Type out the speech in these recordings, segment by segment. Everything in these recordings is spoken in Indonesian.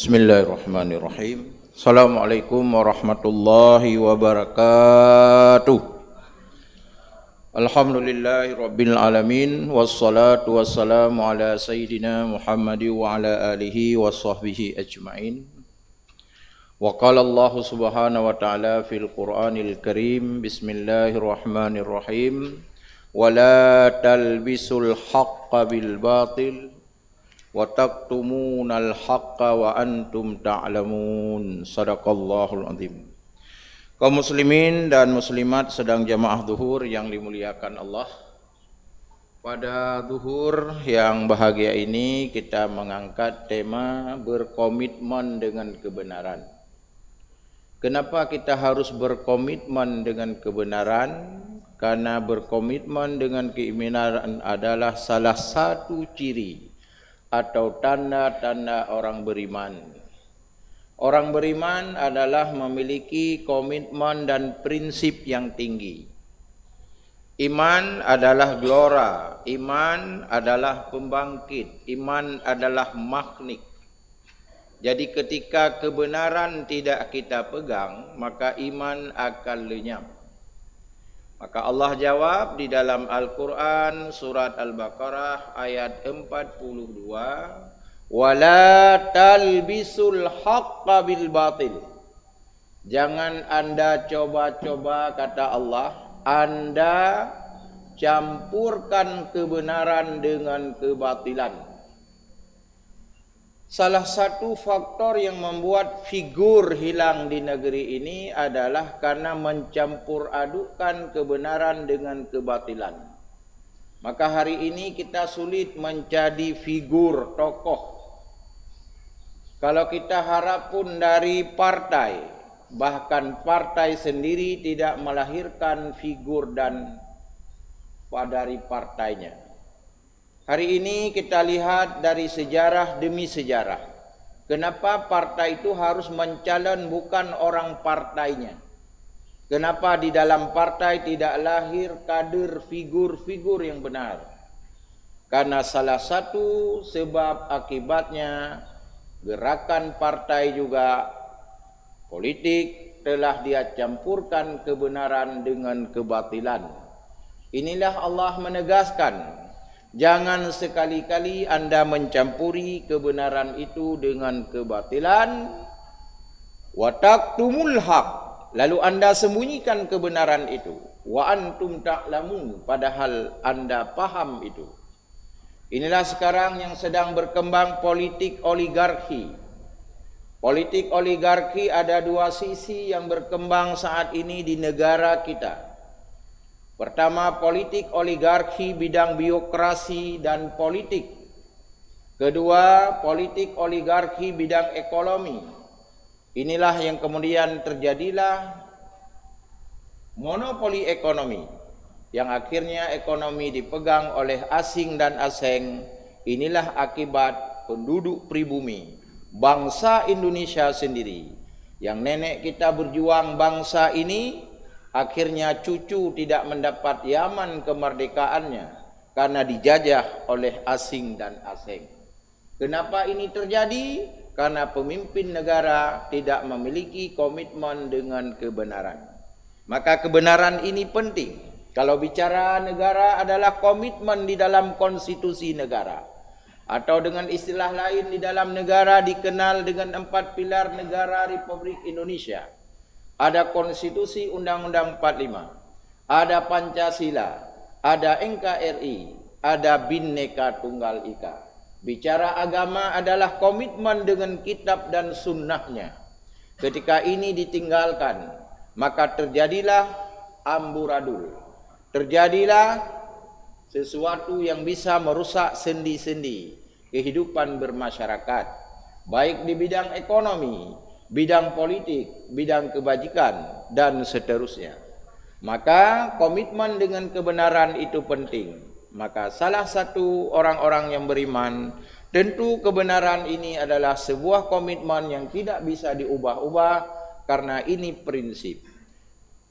Bismillahirrahmanirrahim. Assalamualaikum warahmatullahi wabarakatuh. Alhamdulillahi rabbil alamin. Wassalatu wassalamu ala sayyidina Muhammad wa ala alihi wa sahbihi ajma'in. Wa qala Allah subhanahu wa ta'ala fil Qur'anil Karim. Bismillahirrahmanirrahim. Wa la talbisul haqqa bil batil wa taktumunal haqqa wa antum ta'lamun. Sadaqallahul azim. Kaum muslimin dan muslimat sedang jamaah zuhur yang dimuliakan Allah. Pada zuhur yang bahagia ini kita mengangkat tema berkomitmen dengan kebenaran. Kenapa kita harus berkomitmen dengan kebenaran? Karena berkomitmen dengan kebenaran adalah salah satu ciri atau tanda-tanda orang beriman. Orang beriman adalah memiliki komitmen dan prinsip yang tinggi. Iman adalah gelora, iman adalah pembangkit, iman adalah magnet. Jadi ketika kebenaran tidak kita pegang, maka iman akan lenyap. Maka Allah jawab di dalam Al-Quran surat Al-Baqarah ayat 42, wala talbisul haqqa bil batil. Jangan anda coba-coba, kata Allah, anda campurkan kebenaran dengan kebatilan. Salah satu faktor yang membuat figur hilang di negeri ini adalah karena mencampur adukkan kebenaran dengan kebatilan. Maka hari ini kita sulit menjadi figur tokoh. Kalau kita harap pun dari partai, bahkan partai sendiri tidak melahirkan figur dan dari partainya. Hari ini kita lihat dari sejarah demi sejarah. Kenapa partai itu harus mencalon bukan orang partainya? Kenapa di dalam partai tidak lahir kader figur-figur yang benar? Karena salah satu sebab akibatnya gerakan partai juga politik telah dia campurkan kebenaran dengan kebatilan. Inilah Allah menegaskan, jangan sekali-kali anda mencampuri kebenaran itu dengan kebatilan. Wa taktumul haq, lalu anda sembunyikan kebenaran itu. Wa antum ta'lamun, padahal anda paham itu. Inilah sekarang yang sedang berkembang politik oligarki. Politik oligarki ada dua sisi yang berkembang saat ini di negara kita. Pertama, politik oligarki bidang birokrasi dan politik. Kedua, politik oligarki bidang ekonomi. Inilah yang kemudian terjadilah monopoli ekonomi, yang akhirnya ekonomi dipegang oleh asing dan asing. Inilah akibat penduduk pribumi, bangsa Indonesia sendiri. Yang nenek kita berjuang bangsa ini, akhirnya cucu tidak mendapat Yaman kemerdekaannya karena dijajah oleh asing dan asing. Kenapa ini terjadi? Karena pemimpin negara tidak memiliki komitmen dengan kebenaran. Maka kebenaran ini penting. Kalau bicara negara adalah komitmen di dalam konstitusi negara. Atau dengan istilah lain, di dalam negara dikenal dengan 4 pilar negara Republik Indonesia. Ada konstitusi Undang-Undang 45, ada Pancasila, ada NKRI, ada Bhinneka Tunggal Ika. Bicara agama adalah komitmen dengan kitab dan sunnahnya. Ketika ini ditinggalkan, maka terjadilah amburadul. Terjadilah sesuatu yang bisa merusak sendi-sendi kehidupan bermasyarakat, baik di bidang ekonomi, bidang politik, bidang kebajikan, dan seterusnya. Maka komitmen dengan kebenaran itu penting. Maka salah satu orang-orang yang beriman, tentu kebenaran ini adalah sebuah komitmen yang tidak bisa diubah-ubah, karena ini prinsip.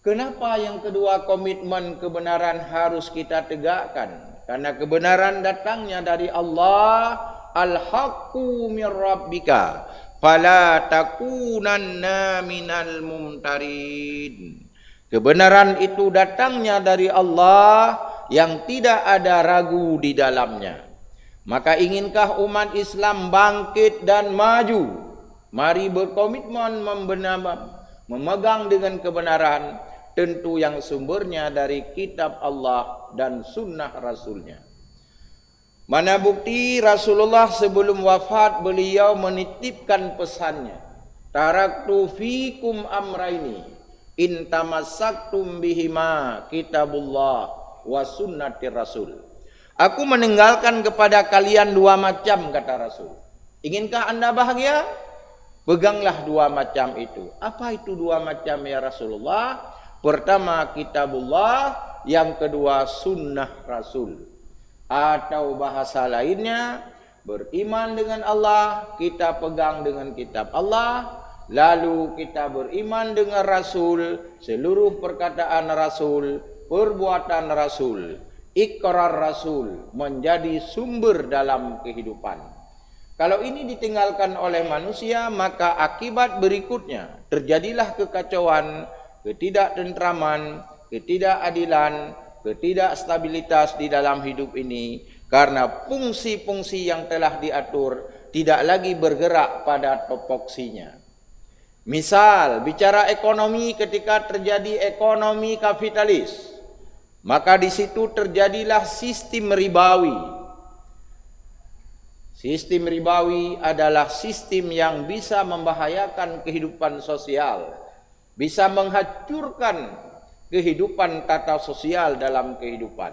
Kenapa yang kedua komitmen kebenaran harus kita tegakkan? Karena kebenaran datangnya dari Allah, al-haqqu mir rabbika. fala takunanna minal mumtarin. Kebenaran itu datangnya dari Allah yang tidak ada ragu di dalamnya. Maka inginkah umat Islam bangkit dan maju? Mari berkomitmen memegang dengan kebenaran, tentu yang sumbernya dari kitab Allah dan sunnah Rasulnya. Mana bukti Rasulullah sebelum wafat beliau menitipkan pesannya, taraktu fikum amraini in tamassaktum bihima kitabullah wa sunnatir rasul. Aku meninggalkan kepada kalian dua macam, kata Rasul. Inginkah anda bahagia? Peganglah dua macam itu. Apa itu dua macam ya Rasulullah? Pertama kitabullah, yang kedua sunnah Rasul. Atau bahasa lainnya, beriman dengan Allah, kita pegang dengan kitab Allah, lalu kita beriman dengan Rasul, seluruh perkataan Rasul, perbuatan Rasul, ikrar Rasul menjadi sumber dalam kehidupan. Kalau ini ditinggalkan oleh manusia, maka akibat berikutnya terjadilah kekacauan, ketidaktentraman, ketidakadilan, ketidakstabilitas di dalam hidup ini, karena fungsi-fungsi yang telah diatur tidak lagi bergerak pada topoksinya. Misal bicara ekonomi, ketika terjadi ekonomi kapitalis, maka di situ terjadilah sistem ribawi. Sistem ribawi adalah sistem yang bisa membahayakan kehidupan sosial, bisa menghancurkan kehidupan tata sosial dalam kehidupan.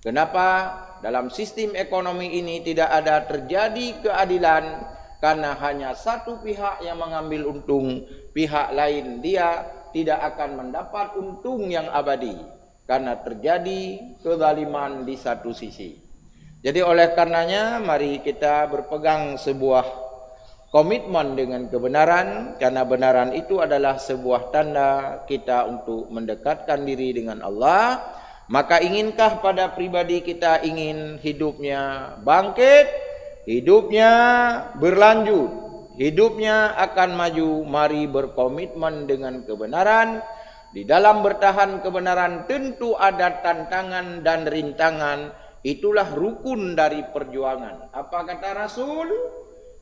Kenapa? Dalam sistem ekonomi ini tidak ada terjadi keadilan, karena hanya satu pihak yang mengambil untung, pihak lain dia tidak akan mendapat untung yang abadi, karena terjadi kezaliman di satu sisi. Jadi oleh karenanya mari kita berpegang sebuah komitmen dengan kebenaran, karena benaran itu adalah sebuah tanda kita untuk mendekatkan diri dengan Allah. Maka inginkah pada pribadi kita ingin hidupnya bangkit, hidupnya berlanjut, hidupnya akan maju? Mari berkomitmen dengan kebenaran. Di dalam bertahan kebenaran tentu ada tantangan dan rintangan. Itulah rukun dari perjuangan. Apa kata Rasul?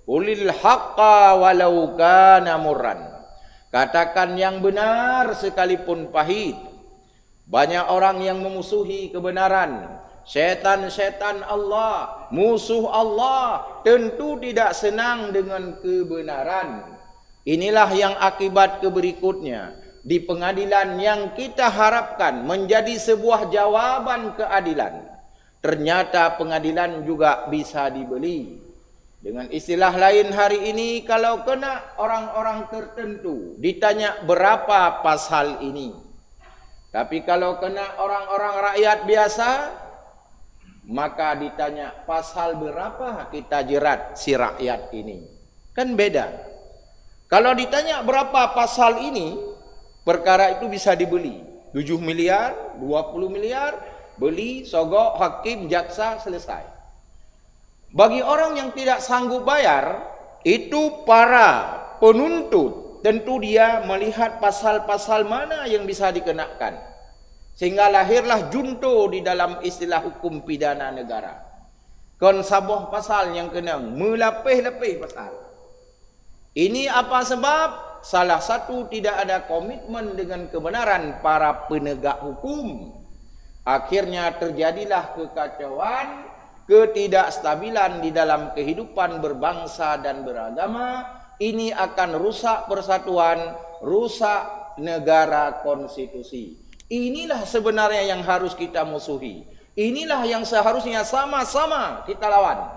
Qulil haqqa walau kana murran. Katakan yang benar sekalipun pahit. Banyak orang yang memusuhi kebenaran. Setan-setan Allah, musuh Allah, tentu tidak senang dengan kebenaran. Inilah yang akibat keberikutnya. Di pengadilan yang kita harapkan menjadi sebuah jawaban keadilan, ternyata pengadilan juga bisa dibeli. Dengan istilah lain hari ini, kalau kena orang-orang tertentu ditanya berapa pasal ini. Tapi kalau kena orang-orang rakyat biasa, maka ditanya pasal berapa kita jerat si rakyat ini. Kan beda. Kalau ditanya berapa pasal ini, perkara itu bisa dibeli. 7 miliar, 20 miliar, beli, sogok, hakim, jaksa, selesai. Bagi orang yang tidak sanggup bayar, itu para penuntut tentu dia melihat pasal-pasal mana yang bisa dikenakan, sehingga lahirlah junto di dalam istilah hukum pidana negara. Kon sabuh pasal yang kena melepih-lepih pasal. Ini apa sebab? Salah satu, tidak ada komitmen dengan kebenaran para penegak hukum. Akhirnya terjadilah kekacauan, ketidakstabilan di dalam kehidupan berbangsa dan beragama. Ini akan rusak persatuan, rusak negara konstitusi. Inilah sebenarnya yang harus kita musuhi. Inilah yang seharusnya sama-sama kita lawan.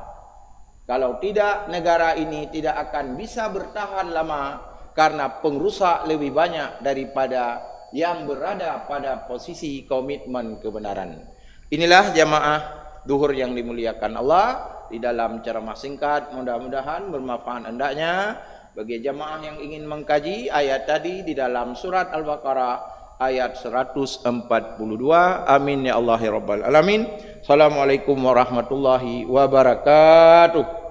Kalau tidak, negara ini tidak akan bisa bertahan lama, karena pengrusak lebih banyak daripada yang berada pada posisi komitmen kebenaran. Inilah jamaah duhur yang dimuliakan Allah, di dalam ceramah singkat mudah-mudahan bermanfaat hendaknya bagi jamaah yang ingin mengkaji ayat tadi di dalam surat Al-Baqarah ayat 142. Amin ya Allah ya rabbal alamin. Assalamualaikum warahmatullahi wabarakatuh.